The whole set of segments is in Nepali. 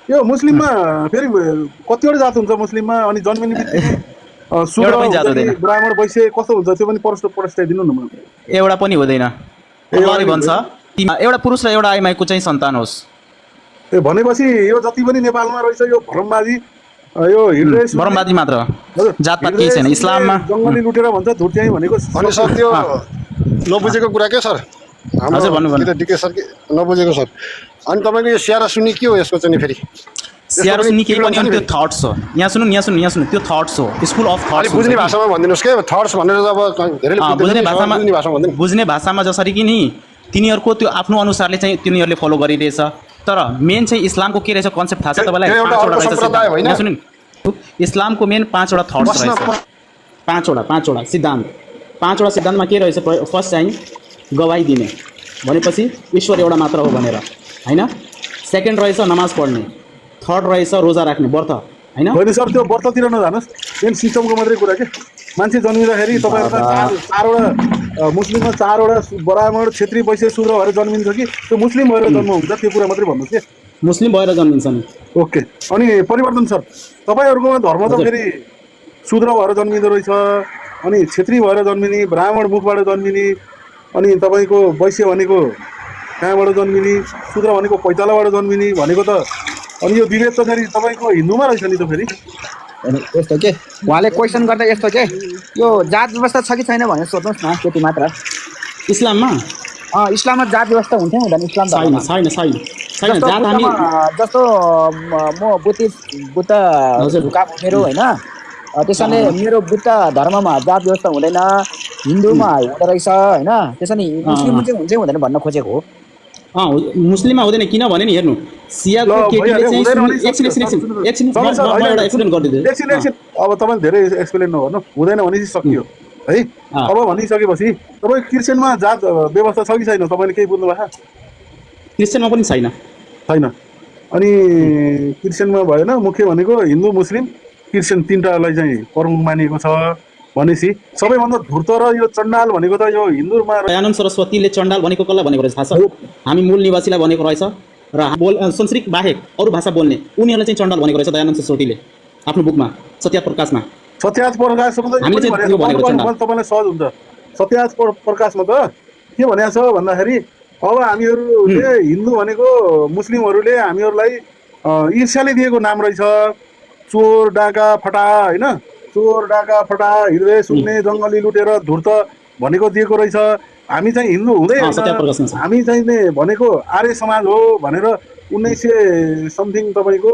यो मुस्लिममा फेरि कतिवटा जात हुन्छ मुस्लिममा अनि जन्मिने बित्तिकै शूद्र एउटा पनि जात हुन्छ कि हुँदैन, ब्राह्मण वैश्य कस्तो हुन्छ त्यो पनि पढाइदिनु न मलाई। एउटा पनि हुँदैन। ए अल्लाहले एउटा भन्छ एउटा पुरुष र एउटा आइमाईको चाहिँ सन्तान होस्। भनेपछि यो जति पनि नेपालमा रहेछ यो भ्रमवादी यो हृदय सुन्ने भरमवादी मात्र हो, हजुर जातपात केही हृदय छैन सुन्ने इस्लाममा। जङ्गली लुटेर भन्छ धुर्त्याइ भनेको अनि सर त्यो अँ, नबुझेको कुरा के सर हाम्रो हजुर भन्नु कि त डिके सर नबुझेको सर। अनि तपाईँको यो स्याहारा सुन्ने के हो यसको चाहिँ नि फेरि स्याहारा सुन्ने केही पनि अनि त्यो थट्स हो। यहाँ सुन्नु त्यो थट्स हो, स्कुल अफ अलिक थट्स बुझ्ने भाषामा भनिदिनुहोस् के थट्स भनेर अब धेरैले बुझ्ने बुझ्ने भाषामा भनिदिनु। बुझ्ने भाषामा जसरी कि नि तिनीहरूको त्यो आफ्नो अनुसारले चाहिँ तिनीहरूले फलो गरिरहेछ। तर मेन चाहिँ इस्लामको के रहेछ कन्सेप्ट थाहा छ तपाईँलाई? त्यो एउटा अर्को सम्प्रदाय होइन? यहाँ सुन्नु, इस्लामको मेन 5वटा थट्स रहेछ, 5वटा सिद्धान्त। 5वटा सिद्धान्तमा के रहेछ? फर्स्ट चाहिँ गवाही दिने, भनेपछि ईश्वर एउटा मात्र हो भनेर, होइन? सेकेन्ड रहेछ नमाज पढ्ने, थर्ड रहेछ रोजा राख्ने, व्रत, होइन? होइन सर त्यो व्रततिर नजानुहोस्, मेन सिस्टमको मात्रै कुरा के। मान्छे जन्मिँदाखेरि तपाईँहरूमा चारवटा मुस्लिममा 4वटा ब्राह्मण क्षेत्री वैश्य शूद्र भएर जन्मिन्छ कि त्यो मुस्लिम भएर जन्म हुन्छ त्यो कुरा मात्रै भन्नुहोस् कि। मुस्लिम भएर जन्मिन्छ नि। ओके अनि परिवर्तन सर तपाईँहरूकोमा धर्म त फेरि शूद्र भएर जन्मिँदो रहेछ, अनि क्षेत्री भएर जन्मिने, ब्राह्मण मुखबाट जन्मिने, अनि तपाईँको वैश्य भनेको कहाँबाट जन्मिने, शूद्र भनेको पैतालाबाट जन्मिने भनेको त। अनि यो विभेद त फेरि तपाईँको हिन्दूमा रहेछ नि त फेरि। यस्तो के उहाँले क्वेसन गर्दा यस्तो के यो जात व्यवस्था छ कि छैन भनेर सोध्नुहोस् न, त्यति मात्र। इस्लाममा इस्लाममा जात व्यवस्था हुन्थ्यो हुँदैन? इस्लाम धर्ममा छैन जात हामी जस्तो म बुद्ध मेरो होइन, त्यसैले मेरो बुद्ध धर्ममा जात व्यवस्था हुँदैन, हिन्दूमा हुँदो रहेछ होइन, त्यसैले मुस्लिममा चाहिँ हुन्छ हुँदैन भन्न खोजेको हो। मुस्लिममा हुँदैन किनभने नि हेर्नु सियाको केटीले चाहिँ एकछिन म एउटा एक्सप्लेन गरिदिन्छु। एकछिन अब तपाईँले धेरै एक्सप्लेन नगर्नु, हुँदैन भने सकियो है। अब भनिसकेपछि तपाईँ क्रिस्चियनमा जात व्यवस्था छ कि छैन तपाईँले केही बुझ्नु भएको? क्रिस्चियनमा पनि छैन। अनि क्रिस्चियनमा भएन, मुख्य भनेको हिन्दू मुस्लिम क्रिस्चियन तिनवटालाई चाहिँ प्रमुख मानिएको छ। भनेपछि सबैभन्दा धूर्त र यो चण्डाल भनेको त यो हिन्दूमा दयानन्द सरस्वतीले चण्डाल भनेको कसलाई भनेको रहेछ थाहा छ? हामी मूल निवासीलाई भनेको रहेछ र संस्कृत बाहेक अरू भाषा बोल्ने उनीहरूलाई चाहिँ चण्डाल भनेको रहेछ दयानन्द सरस्वतीले आफ्नो बुकमा सत्यार्थ प्रकाशमा। तपाईँलाई सहज हुन्छ। सत्यार्थ प्रकाशमा त के भनेको छ भन्दाखेरि अब हामीहरूले हिन्दू भनेको मुस्लिमहरूले हामीहरूलाई ईर्ष्याले दिएको नाम रहेछ, चोर डाका फटा होइन, चोर डाका फटा हृदय सुन्ने जङ्गली लुटेर धूर्त भनेको दिएको रहेछ। हामी चाहिँ हिन्दू हुँदै हामी चाहिँ भनेको आर्य समाज हो भनेर 1900 समथिङ तपाईँको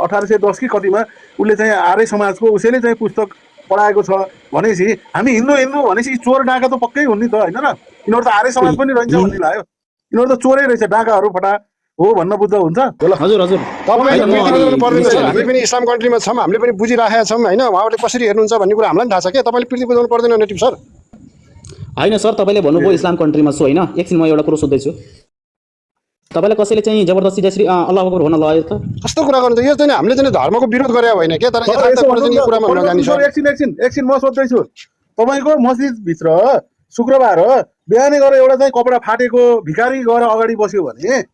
1810 कि कतिमा उसले चाहिँ आर्य समाजको उसैले चाहिँ पुस्तक पढाएको छ। भनेपछि हामी हिन्दू भनेपछि चोर डाका त पक्कै हुन् नि त, होइन र? यिनीहरू त आर्य समाज पनि रहन्छ भन्ने लाग्यो। यिनीहरू त चोरै रहेछ, डाकाहरू फटा हो भन्न बुझ्दा हुन्छ। हजुर हामी पनि इस्लाम कन्ट्रीमा छौँ, हामीले पनि बुझिराखेका छौँ होइन, उहाँहरूले कसरी हेर्नुहुन्छ भन्ने कुरा हामीलाई पनि थाहा छ क्या। तपाईँले प्रीति बुझाउनु पर्दैन नेटिभ सर। होइन सर, तपाईँले भन्नुभयो इस्लाम कन्ट्रीमा छु होइन, एकछिन म एउटा कुरो सोध्दैछु। तपाईँलाई कसैले चाहिँ जबरजस्ती जसरी अल्लाह अकबर हुन लगायो त? कस्तो कुरा गर्नु त? यो चाहिँ हामीले चाहिँ धर्मको विरोध गरे होइन क्या, तर कुरामा नजाने सर। एकछिन म सोध्दैछु, तपाईँको मस्जिदभित्र शुक्रबार बिहानै गएर एउटा चाहिँ कपडा फाटेको भिखारी गएर अगाडि बस्यो भने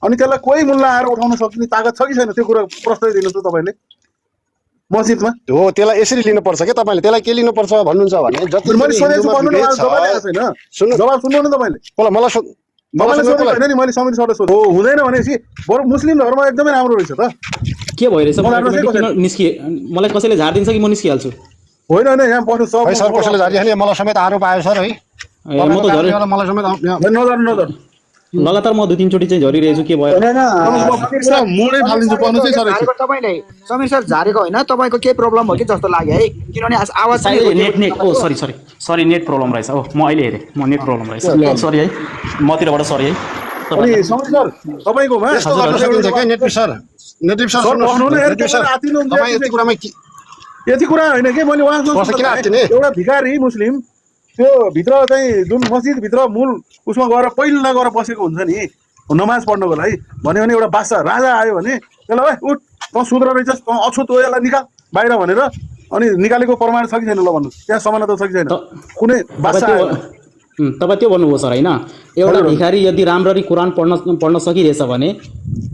अनि त्यसलाई कोही मुल्ला आएर उठाउन सक्ने तागत छ कि छैन? त्यो कुरा प्रश्न दिनुहोस् त तपाईँले। मस्जिदमा हो त्यसलाई यसरी लिनुपर्छ क्या तपाईँले, त्यसलाई के लिनुपर्छ भन्नुहुन्छ भने जति मैले सोधेको सुन्नु जवाब सुन्नु न तपाईँले। मलाई होइन नि, मैले समीर सरलाई सोधेँ हुँदैन भनेपछि बरु मुस्लिम धर्म एकदमै राम्रो रहेछ त। के भइरहेछ? मलाई कसैले झारिदिन्छ कि म निस्किहाल्छु? होइन यहाँ बस्नु सर, कसैले झारिहाल्यो? मलाई समेत आरोप आयो सर है, म त झरे मलाई समेत नजर लगातार म 2-3 चोटि चाहिँ झरिरहेछु। के भयो? तपाईँले समीर सर झारेको होइन, तपाईँको केही प्रब्लम हो कि जस्तो लाग्यो है, किनभने आवाज नेट सरी नेट प्रब्लम रहेछ। हो म अहिले हेरेँ, म नेट प्रब्लम रहेछ, सरी है, मतिरबाट सरी है। तपाईँकोमा यति कुरा होइन कि मैले एउटा भिखारी मुस्लिम त्यो भित्र चाहिँ जुन मस्जिदभित्र मूल उसमा गएर पहिला गएर बसेको हुन्छ नि नमाज पढ्नको लागि भन्यो भने एउटा बादशाह राजा आयो भने त्यसलाई उठ तँ शूद्र रहेछस्, तँ अछुत हो, यसलाई निकाल बाहिर भनेर अनि निकालेको प्रमाण छ कि छैन? ल भन्नुहोस्, त्यहाँ समानता छ कि छैन? कुनै बादशाह तपाईँ त्यो भन्नुभयो सर होइन। एउटा भिखारी यदि राम्ररी कुरान पढ्न सकिरहेछ भने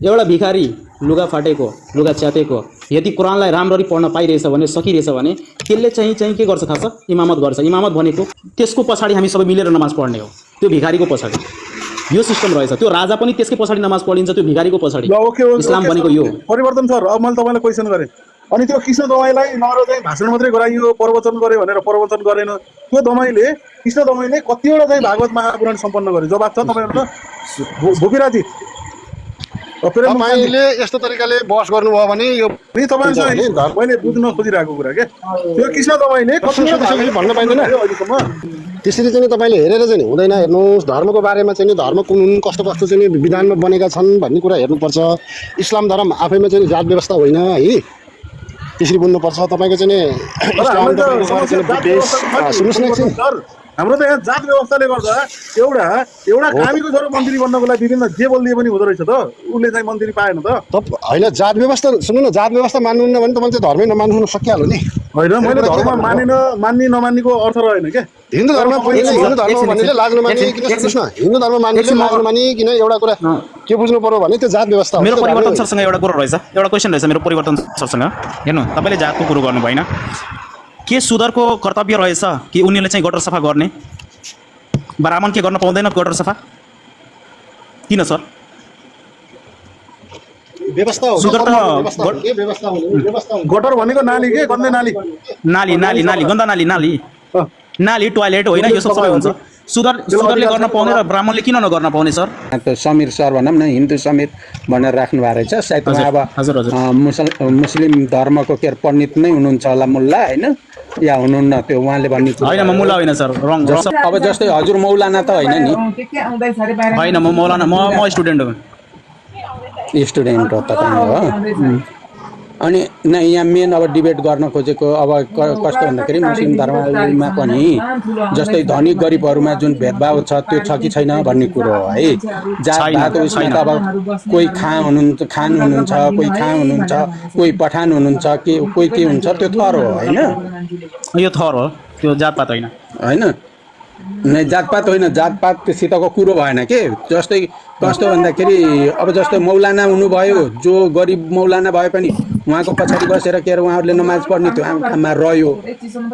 एउटा भिखारी लुगा फाटेको लुगा च्यातेको यदि कुरानलाई राम्ररी पढ्न पाइरहेछ भने सकिरहेछ भने त्यसले चाहिँ के गर्छ थाहा छ? इमामत गर्छ। इमामत भनेको त्यसको पछाडि हामी सबै मिलेर नमाज पढ्ने हो, त्यो भिखारीको पछाडि यो सिस्टम रहेछ। त्यो राजा पनि त्यसकै पछाडि नमाज पढिन्छ, त्यो भिखारीको पछाडि। इस्लाम भनेको यो परिवर्तन सर। अब मैले तपाईँलाई क्वेसन गरेँ, अनि त्यो कृष्ण दमाईलाई नर चाहिँ भाषण मात्रै गराइयो, प्रवचन गर्यो भनेर प्रवचन गरेन। त्यो दमाईले कृष्ण दमाईले कतिवटा चाहिँ भागवत महापुराण सम्पन्न गर्यो? जवाब छ तपाईँहरू त भूपिराजी। तपाईँले यस्तो तरिकाले बहस गर्नुभयो भने यो मैले बुझ्न खोजिरहेको कुरा के त्यो कृष्ण दमाईले भन्न पाइँदैन अहिलेसम्म। त्यसरी चाहिँ तपाईँले हेरेर चाहिँ हुँदैन। हेर्नुहोस्, धर्मको बारेमा चाहिँ धर्म कुन हुन्, कस्तो कस्तो चाहिँ विधानमा बनेका छन् भन्ने कुरा हेर्नुपर्छ। इस्लाम धर्म आफैमा चाहिँ जात व्यवस्था होइन है, त्यसरी बुझ्नुपर्छ। तपाईँको चाहिँ सुन्नुहोस् न एकछिन, हाम्रो त यहाँ जात व्यवस्थाले गर्दा एउटा कामीको छोरो मन्त्री बन्नको लागि विभिन्न जे बोलिदिए पनि हुँदो रहेछ त, उसले चाहिँ मन्त्री पाएन त। होइन, जात व्यवस्था सुन्नु न, जात व्यवस्था मान्नुहुन्न भने तपाईँ चाहिँ धर्मै नमान्नु सकिहाल्यो नि। होइन, मैले धर्म मान्ने नमान्नेको अर्थ रहेन क्या। हिन्दू धर्म भन्नेले लाज नमाने किन? सुन्नुहोस् न, हिन्दू धर्म मान्नेले लाज नमाने किन? एउटा कुरा के बुझ्नु पर्यो भने त्यो जात व्यवस्था हो। मेरो परिवर्तन सरसँग एउटा कुरो रहेछ, एउटा क्वेसन रहेछ मेरो परिवर्तन सरसँग। हेर्नु, तपाईँले जातको कुरो गर्नु भएन, के सुदरको कर्तव्य रहेछ कि उनीहरूले चाहिँ गटर सफा गर्ने? ब्राह्मण के गर्न पाउँदैन गटर सफा? किन सर? व्यवस्था हो। सुदर त गटर भनेको नाली के? गन्दै नाली, गन्दा नाली टोयलेट होइन, यो सब सबै हुन्छ। सुदरले गर्न पाउने र ब्राह्मणले किन नगर्न पाउने सर? त्यो समीर सर भनौँ न, हिन्दू समीर भनेर राख्नु भएको रहेछ। सायद अब मुस्लिम धर्मको के अरे पण्डित नै हुनुहुन्छ होला, मुल्ला होइन या हुनुहुन्न, त्यो उहाँले भन्ने होइन। म मुल्ला होइन सर, रङ। अब जस्तै हजुर मौलाना त होइन नि? होइन, म मौलाना, म स्टुडेन्ट हो। स्टुडेन्ट हो तपाईँ हो? अनि यहाँ मेन अब डिबेट गर्न खोजेको अब कस्तो भन्दाखेरि मुस्लिम धर्ममा पनि जस्तै धनी गरिबहरूमा जुन भेदभाव छ त्यो छ कि छैन भन्ने कुरो हो है। जातभात उसमा त अब कोही खान हुनुहुन्छ, कोही पठान हुनुहुन्छ, कोही के हुन्छ, त्यो थर हो होइन? यो थर हो, त्यो जातपात होइन। होइन, नै जातपात होइन, जातपातसितको कुरो भएन के। जस्तै कस्तो भन्दाखेरि अब जस्तै मौलाना हुनुभयो, जो गरिब मौलाना भए पनि उहाँको पछाडि बसेर के अरे उहाँहरूले नमाज पढ्ने त्यो आमा रह्यो।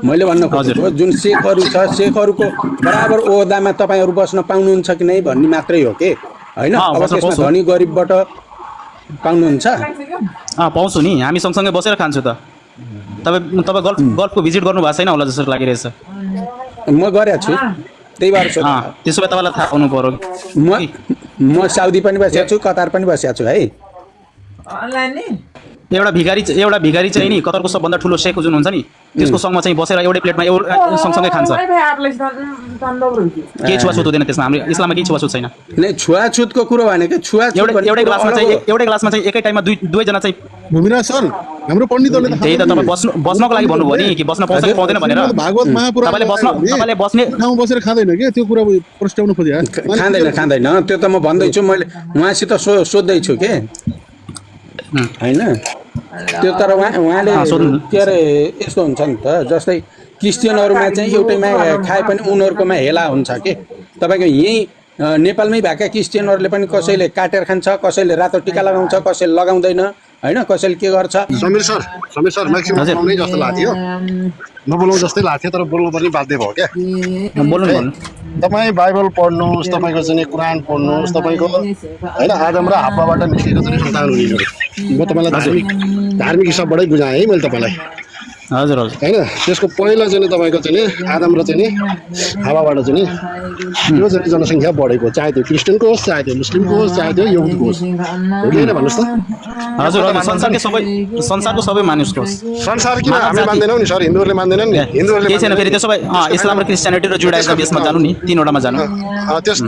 मैले भन्न खोजेको जुन शेखहरू छ, शेखहरूको बराबर ओहदामा तपाईँहरू बस्न पाउनुहुन्छ कि नै भन्ने मात्रै हो के होइन? अब त्यसमा धनी गरिबबाट पाउनुहुन्छ? पाउँछु नि, हामी सँगसँगै बसेर खान्छु त। तपाईँ गल्फको भिजिट गर्नु भएको छैन होला जस्तो लागिरहेछ। म गरेको छु, त्यही भएर त्यसो भए तपाईँलाई थाहा हुनु पर्यो। म साउदी पनि बसेको छु, कतार पनि बसेको छु है। एउटा भिखारी चाहिँ नि कतारको सबभन्दा ठुलो शेख जुन हुन्छ नि, त्यसको सँगमा चाहिँ बसेर एउटै प्लेटमा सँगसँगै खान्छ। केही छुवाछुत हुँदैन त्यसमा, हाम्रो इस्लाममा केही छुवाछुत छैन। नै छुवाछुतको कुरो भने कि एउटै ग्लासमा चाहिँ एकै टाइममा दुईजना चाहिँ। भूमिराज सर, हाम्रो पण्डितहरूले त्यही त तपाईँ बस्नको लागि भन्नुभयो नि कि बस्न पाउँछ कि पाउँदैन भनेर। भागवत महापुराण तपाईँले बस्ने ठाउँ बसेर खाँदैन के? त्यो कुरा प्रस्ट्याउनु खोजे। खाँदैन, त्यो त म भन्दैछु, मैले उहाँसित सोध्दैछु के होइन? त्यो तर उहाँले के अरे यस्तो हुन्छ नि त, जस्तै क्रिस्चियनहरूमा चाहिँ एउटैमा खाए पनि उनीहरूकोमा हेला हुन्छ के। तपाईँको यहीँ नेपालमै भएका क्रिस्चियनहरूले पनि कसैले काटेर खान्छ, कसैले रातो टिका लगाउँछ, कसैले लगाउँदैन होइन, कसैले के गर्छ। समीर सर म्याक्सिमम बोल्नै जस्तो लाग्थ्यो, नबोलाउँ जस्तै लाग्थ्यो, तर बोल्नु पनि बाध्य भयो क्या। बोल्नु तपाईँ बाइबल पढ्नुहोस्, तपाईँको चाहिँ कुरान पढ्नुहोस्, तपाईँको होइन आदम र हाब्बाबाट निस्केको चाहिँ सन्तान हुने। म तपाईँलाई धार्मिक हिसाबबाटै बुझाएँ है मैले तपाईँलाई। हजुर होइन, त्यसको पहिला चाहिँ तपाईँको चाहिँ आदम र चाहिँ हावाबाट चाहिँ त्यो चाहिँ जनसङ्ख्या बढेको, चाहे त्यो क्रिस्चियनको होस्, चाहे त्यो मुस्लिमको होस्, चाहे त्यो यहुदीको होस्, हो कि होइन भन्नुहोस् त? हजुर, संसारको सबै मानिसको संसार किन हामीले मान्दैनौँ नि सर? हिन्दूहरूले मान्दैनन् नि? हिन्दूहरूले केही छैन, फेरि त्यसो भए इस्लाम र क्रिस्चियनिटी र जुडाइजम यसमा जानु नि, तीनवटामा जानु। त्यस